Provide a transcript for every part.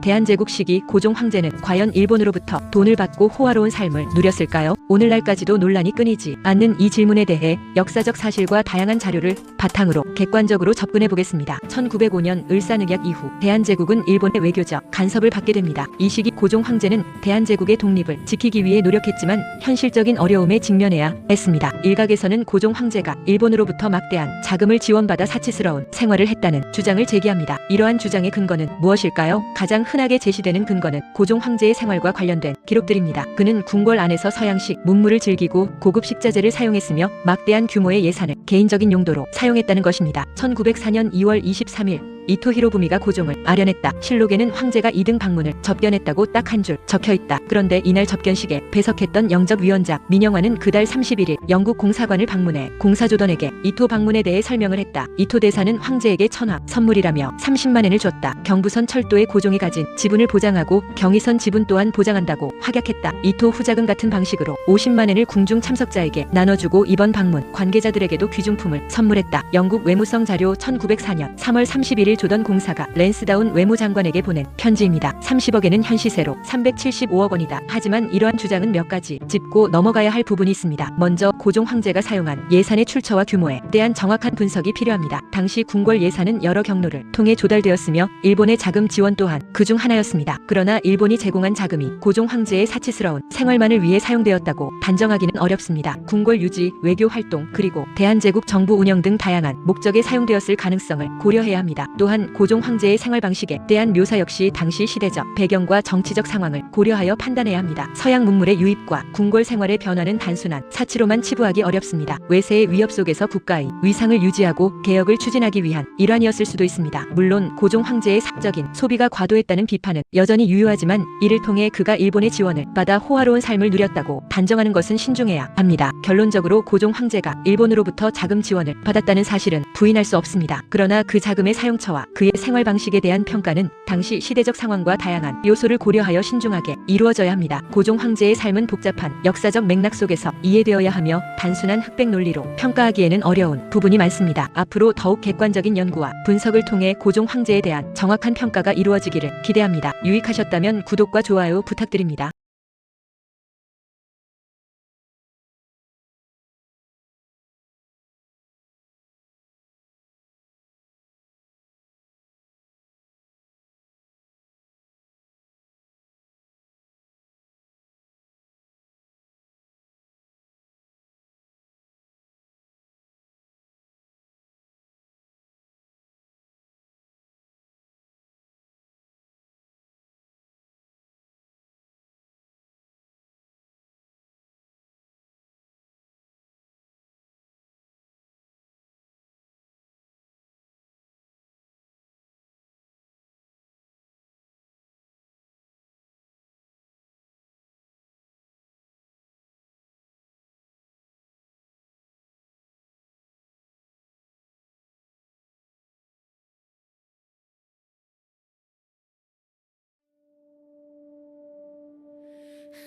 대한제국 시기 고종 황제는 과연 일본으로부터 돈을 받고 호화로운 삶을 누렸을까요? 오늘날까지도 논란이 끊이지 않는 이 질문에 대해 역사적 사실과 다양한 자료를 바탕으로 객관적으로 접근해 보겠습니다. 1905년 을사늑약 이후 대한제국은 일본의 외교적 간섭을 받게 됩니다. 이 시기 고종 황제는 대한제국의 독립을 지키기 위해 노력했지만 현실적인 어려움에 직면해야 했습니다. 일각에서는 고종 황제가 일본으로부터 막대한 자금을 지원받아 사치스러운 생활을 했다는 주장을 제기합니다. 이러한 주장의 근거는 무엇일까요? 가장 흔하게 제시되는 근거는 고종 황제의 생활과 관련된 기록들입니다. 그는 궁궐 안에서 서양식 문물을 즐기고 고급 식자재를 사용했으며 막대한 규모의 예산을 개인적인 용도로 사용했다는 것입니다. 1904년 2월 23일 이토 히로부미가 고종을 아련했다. 실록에는 황제가 2등 방문을 접견했다고 딱 한 줄 적혀있다. 그런데 이날 접견식에 배석했던 영접위원장 민영화는 그달 31일 영국 공사관을 방문해 공사조던에게 이토 방문에 대해 설명을 했다. 이토 대사는 황제에게 천화 선물이라며 30만 엔을 줬다. 경부선 철도에 고종이 가진 지분을 보장하고 경의선 지분 또한 보장한다고 확약했다. 이토 후자금 같은 방식으로 50만 엔을 궁중 참석자에게 나눠주고 이번 방문 관계자들에게도 귀중품을 선물했다. 영국 외무성 자료 1904년 3월 31일 조던 공사가 랜스다운 외무장관에게 보낸 편지입니다. 30억에는 현 시세로 375억 원이다. 하지만 이러한 주장은 몇 가지 짚고 넘어가야 할 부분이 있습니다. 먼저 고종 황제가 사용한 예산의 출처와 규모에 대한 정확한 분석이 필요합니다. 당시 궁궐 예산은 여러 경로를 통해 조달되었으며 일본의 자금 지원 또한 그중 하나였습니다. 그러나 일본이 제공한 자금이 고종 황제의 사치스러운 생활만을 위해 사용되었다고 단정하기는 어렵습니다. 궁궐 유지, 외교 활동, 그리고 대한제국 정부 운영 등 다양한 목적에 사용되었을 가능성을 고려해야 합니다. 또한 고종 황제의 생활 방식에 대한 묘사 역시 당시 시대적 배경과 정치적 상황을 고려하여 판단해야 합니다. 서양 문물의 유입과 궁궐 생활의 변화는 단순한 사치로만 치부하기 어렵습니다. 외세의 위협 속에서 국가의 위상을 유지하고 개혁을 추진하기 위한 일환이었을 수도 있습니다. 물론 고종 황제의 사적인 소비가 과도했다는 비판은 여전히 유효하지만 이를 통해 그가 일본의 지원을 받아 호화로운 삶을 누렸다고 단정하는 것은 신중해야 합니다. 결론적으로 고종 황제가 일본으로부터 자금 지원을 받았다는 사실은 부인할 수 없습니다. 그러나 그 자금의 사용처와 그의 생활 방식에 대한 평가는 당시 시대적 상황과 다양한 요소를 고려하여 신중하게 이루어져야 합니다. 고종 황제의 삶은 복잡한 역사적 맥락 속에서 이해되어야 하며 단순한 흑백 논리로 평가하기에는 어려운 부분이 많습니다. 앞으로 더욱 객관적인 연구와 분석을 통해 고종 황제에 대한 정확한 평가가 이루어지기를 기대합니다. 유익하셨다면 구독과 좋아요 부탁드립니다.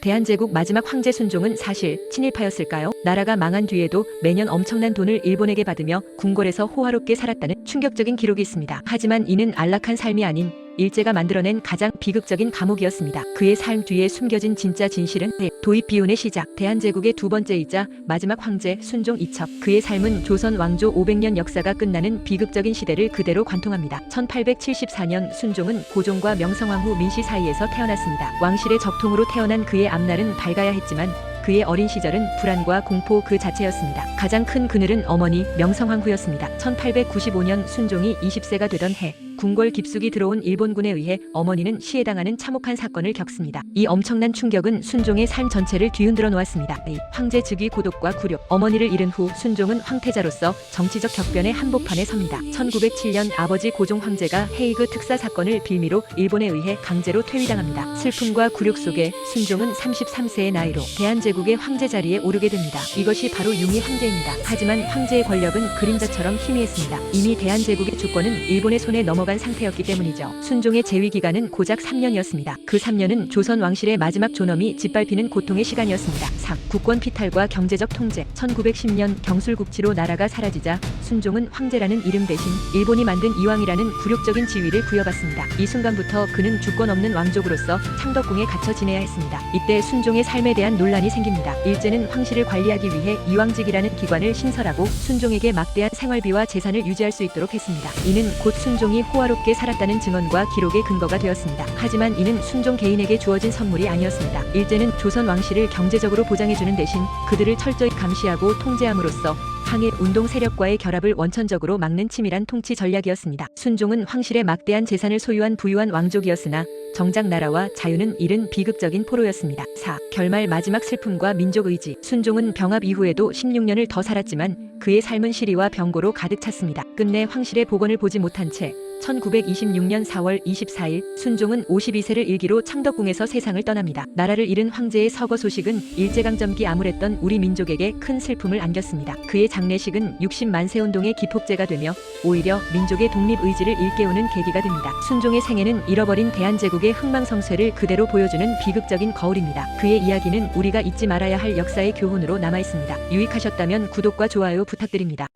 대한제국 마지막 황제 순종은 사실 친일파였을까요? 나라가 망한 뒤에도 매년 엄청난 돈을 일본에게 받으며 궁궐에서 호화롭게 살았다는 충격적인 기록이 있습니다. 하지만 이는 안락한 삶이 아닌 일제가 만들어낸 가장 비극적인 감옥이었습니다. 그의 삶 뒤에 숨겨진 진짜 진실은 도입 비운의 시작, 대한제국의 두 번째이자 마지막 황제 순종 이첩. 그의 삶은 조선 왕조 500년 역사가 끝나는 비극적인 시대를 그대로 관통합니다. 1874년 순종은 고종과 명성황후 민씨 사이에서 태어났습니다. 왕실의 적통으로 태어난 그의 앞날은 밝아야 했지만 그의 어린 시절은 불안과 공포 그 자체였습니다. 가장 큰 그늘은 어머니 명성황후였습니다. 1895년 순종이 20세가 되던 해 궁궐 깊숙이 들어온 일본군에 의해 어머니는 시해당하는 참혹한 사건을 겪습니다. 이 엄청난 충격은 순종의 삶 전체를 뒤흔들어 놓았습니다. 황제 즉위 고독과 굴욕. 어머니를 잃은 후 순종은 황태자로서 정치적 격변의 한복판에 섭니다. 1907년 아버지 고종 황제가 헤이그 특사 사건을 빌미로 일본에 의해 강제로 퇴위당합니다. 슬픔과 굴욕 속에 순종은 33세의 나이로 대한제국의 황제 자리에 오르게 됩니다. 이것이 바로 융희 황제입니다. 하지만 황제의 권력은 그림자처럼 희미했습니다. 이미 대한제국의 주권은 일본의 손에 넘어가 넘어간 상태였기 때문이죠. 순종의 재위 기간은 고작 3년이었습니다. 그 3년은 조선 왕실의 마지막 존엄이 짓밟히는 고통의 시간이었습니다. 3. 국권 피탈과 경제적 통제. 1910년 경술국치로 나라가 사라지자 순종은 황제라는 이름 대신 일본이 만든 이왕이라는 굴욕적인 지위를 부여받습니다. 이 순간부터 그는 주권 없는 왕족으로서 창덕궁에 갇혀 지내야 했습니다. 이때 순종의 삶에 대한 논란이 생깁니다. 일제는 황실을 관리하기 위해 이왕직이라는 기관을 신설하고 순종에게 막대한 생활비와 재산을 유지할 수 있도록 했습니다. 이는 곧 순종이 호화롭게 살았다는 증언과 기록의 근거가 되었습니다. 하지만 이는 순종 개인에게 주어진 선물이 아니었습니다. 일제는 조선 왕실을 경제적으로 보장해주는 대신 그들을 철저히 감시하고 통제함으로써 항일 운동 세력과의 결합을 원천적으로 막는 치밀한 통치 전략이었습니다. 순종은 황실의 막대한 재산을 소유한 부유한 왕족이었으나 정작 나라와 자유는 잃은 비극적인 포로였습니다. 4. 결말 마지막 슬픔과 민족 의지. 순종은 병합 이후에도 16년을 더 살았지만 그의 삶은 시리와 병고로 가득 찼습니다. 끝내 황실의 복원을 보지 못한 채 1926년 4월 24일 순종은 52세를 일기로 창덕궁에서 세상을 떠납니다. 나라를 잃은 황제의 서거 소식은 일제강점기 암울했던 우리 민족에게 큰 슬픔을 안겼습니다. 그의 장례식은 60만 세운동의 기폭제가 되며 오히려 민족의 독립의지를 일깨우는 계기가 됩니다. 순종의 생애는 잃어버린 대한제국의 흥망성쇠를 그대로 보여주는 비극적인 거울입니다. 그의 이야기는 우리가 잊지 말아야 할 역사의 교훈으로 남아있습니다. 유익하셨다면 구독과 좋아요 부탁드립니다.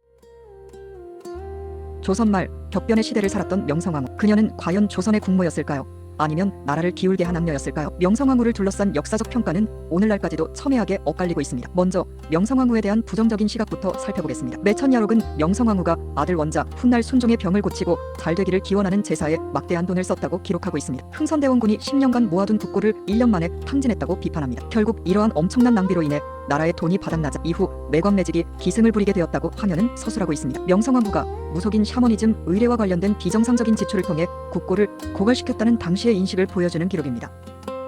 조선 말 격변의 시대를 살았던 명성황후. 그녀는 과연 조선의 국모였을까요? 아니면 나라를 기울게 한 악녀였을까요? 명성황후를 둘러싼 역사적 평가는 오늘날까지도 첨예하게 엇갈리고 있습니다. 먼저 명성황후에 대한 부정적인 시각부터 살펴보겠습니다. 매천야록은 명성황후가 아들 원자 훗날 순종의 병을 고치고 잘되기를 기원하는 제사에 막대한 돈을 썼다고 기록하고 있습니다. 흥선대원군이 10년간 모아둔 국고를 1년 만에 탕진했다고 비판합니다. 결국 이러한 엄청난 낭비로 인해 나라의 돈이 바닥나자 이후 매관매직이 기승을 부리게 되었다고 화녀는 서술하고 있습니다. 명성황후가 무속인 샤머니즘 의례와 관련된 비정상적인 지출을 통해 국고를 고갈시켰다는 당시의 인식을 보여주는 기록입니다.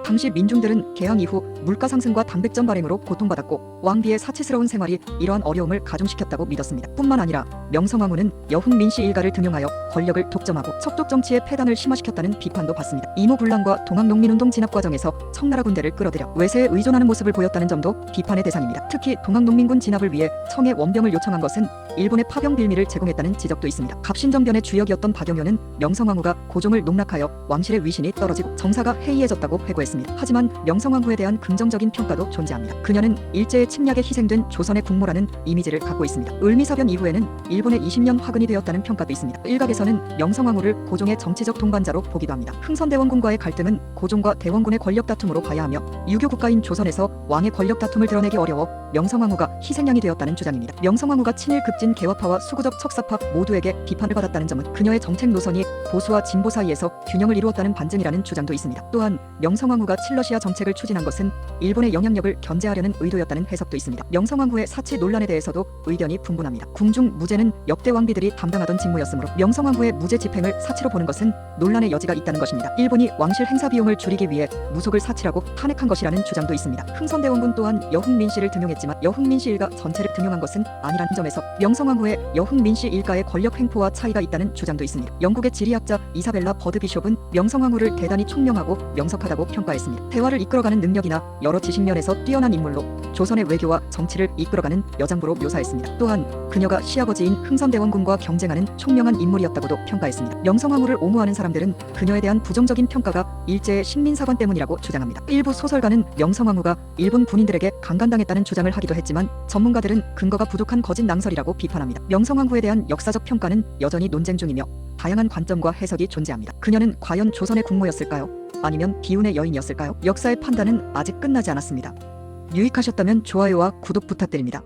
당시 민중들은 개항 이후 물가 상승과 단백질 발행으로 고통받았고 왕비의 사치스러운 생활이 이러한 어려움을 가중시켰다고 믿었습니다. 뿐만 아니라 명성황후는 여훈민씨 일가를 등용하여 권력을 독점하고 척독 정치의 폐단을 심화시켰다는 비판도 받습니다. 이모군란과 동학농민운동 진압 과정에서 청나라 군대를 끌어들여 외세에 의존하는 모습을 보였다는 점도 비판의 대상입니다. 특히 동학농민군 진압을 위해 청에 원병을 요청한 것은 일본의 파병 빌미를 제공했다는 지적도 있습니다. 갑신정변의 주역이었던 박영효는 명성황후가 고종을 농락하여 왕실의 위신이 떨어지고 정사가 해이해졌다고 회고했습니다. 하지만 명성황후에 대한 긍정적인 평가도 존재합니다. 그녀는 일제의 침략에 희생된 조선의 국모라는 이미지를 갖고 있습니다. 을미사변 이후에는 일본의 20년 화근이 되었다는 평가도 있습니다. 일각에서는 명성황후를 고종의 정치적 동반자로 보기도 합니다. 흥선대원군과의 갈등은 고종과 대원군의 권력 다툼으로 봐야 하며 유교 국가인 조선에서 왕의 권력 다툼을 드러내기 어려워 명성황후가 희생양이 되었다는 주장입니다. 명성황후가 친일 급진 개화파와 수구적 척사파 모두에게 비판을 받았다는 점은 그녀의 정책 노선이 보수와 진보 사이에서 균형을 이루었다는 반증이라는 주장도 있습니다. 또한 명성황후가 칠러시아 정책을 추진한 것은 일본의 영향력을 견제하려는 의도였다는 해석도 있습니다. 명성황후의 사치 논란에 대해서도 의견이 분분합니다. 궁중 무죄는 역대 왕비들이 담당하던 직무였으므로 명성황후의 무죄 집행을 사치로 보는 것은 논란의 여지가 있다는 것입니다. 일본이 왕실 행사 비용을 줄이기 위해 무속을 사치라고 탄핵한 것이라는 주장도 있습니다. 흥선대원군 또한 여훈민씨를 등용했지만 여훈민씨 일가 전체를 등용한 것은 아니라는 점에서 명성황후의 여훈민씨 일가의 권력 횡포와 차이가 있다는 주장도 있습니다. 영국의 지리학자 이사벨라 버드 비숍은 명성황후를 대단히 총명하고 명석하다고 평가했습니다. 대화를 이끌어가는 능력이나 여러 지식면에서 뛰어난 인물로 조선의 외교와 정치를 이끌어가는 여장부로 묘사했습니다. 또한 그녀가 시아버지인 흥선대원군과 경쟁하는 총명한 인물이었다고도 평가했습니다. 명성황후를 옹호하는 사람들은 그녀에 대한 부정적인 평가가 일제의 식민사관 때문이라고 주장합니다. 일부 소설가는 명성황후가 일본 군인들에게 강간당했다는 주장을 하기도 했지만 전문가들은 근거가 부족한 거짓 낭설이라고 비판합니다. 명성황후에 대한 역사적 평가는 여전히 논쟁 중이며 다양한 관점과 해석이 존재합니다. 그녀는 과연 조선의 국모였을까요? 아니면 비운의 여인이었을까요? 역사의 판단은 아직 끝나지 않았습니다. 유익하셨다면 좋아요와 구독 부탁드립니다.